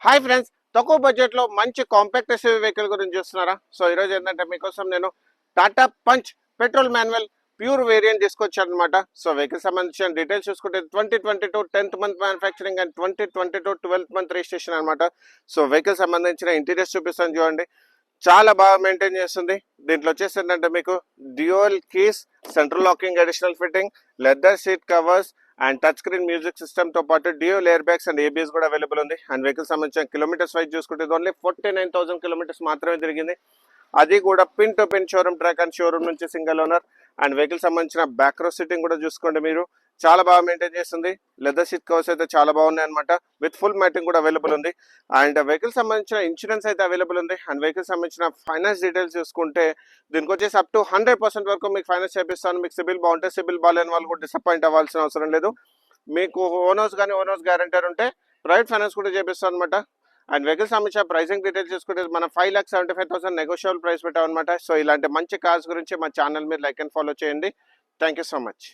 Hi friends, తక్కువ బడ్జెట్లో మంచి కాంపాక్ట్ ఎస్యూవీ వెహికల్ గురించి చూస్తున్నారా? సో ఈరోజు ఏంటంటే మీకోసం నేను Tata punch petrol manual pure variant తీసుకొచ్చాను అనమాట. సో వెహికల్ సంబంధించిన డీటెయిల్స్ చూసుకుంటే 2022 10th month manufacturing and 2022 12th month registration అనమాట. సో వెహికల్ సంబంధించిన ఇంటీరియర్స్ చూపిస్తాను చూడండి. చాలా బాగా మెయింటైన్ చేస్తుంది. దీంట్లో వచ్చేసి ఏంటంటే మీకు dual keys, central locking additional fitting, leather seat covers and touch screen music system తో పాటు dual air bags and ABS కూడా అవైలబుల్ ఉంది. అండ్ వెహికల్ సంబంధించిన కిలోమీటర్స్ వైజ్ చూసుకుంటే ఓన్లీ 49,000 కిలోమీటర్స్ మాత్రమే తిరిగింది. అది కూడా pin to pin showroom track and showroom నుంచి సింగిల్ ఓనర్. అండ్ వెహికల్ సంబంధించిన బ్యాక్ రో సిట్టింగ్ కూడా చూసుకోండి మీరు, చాలా బాగా మెయింటైన్ చేస్తుంది. లెదర్ సీట్ కవర్స్ అయితే చాలా బాగున్నాయి అనమాట. విత్ ఫుల్ మ్యాటింగ్ కూడా అవైలబుల్ ఉంది. అండ్ వెహికల్ సంబంధించిన ఇన్సూరెన్స్ అయితే అవైలబుల్ ఉంది. అండ్ వెహికల్ సంబంధించిన ఫైనాన్స్ డీటెయిల్స్ చూసుకుంటే దీనికి వచ్చేసి అప్ టు 100% వరకు మీకు ఫైనాన్స్ చేపిస్తాను. మీకు సిబిల్ బాగుంటే, సిబిల్ బాగాలేని వాళ్ళు కూడా డిసప్పాయింట్ అవ్వాల్సిన అవసరం లేదు. మీకు ఓనర్స్ కానీ ఓనర్స్ గ్యారంటర్ ఉంటే ప్రైవేట్ ఫైనాన్స్ కూడా చేపిస్తాం అనమాట. అండ్ వెహికల్ సంబంధించిన ప్రైసింగ్ డీటెయిల్స్ చూసుకుంటే మనం 5,75,000 నెగోషియబుల్ ప్రైస్ పెట్టాం అనమాట. సో ఇలాంటి మంచి కార్స్ గురించి మా ఛానల్ మీరు లైక్ అండ్ ఫాలో చేయండి. Thank you so much.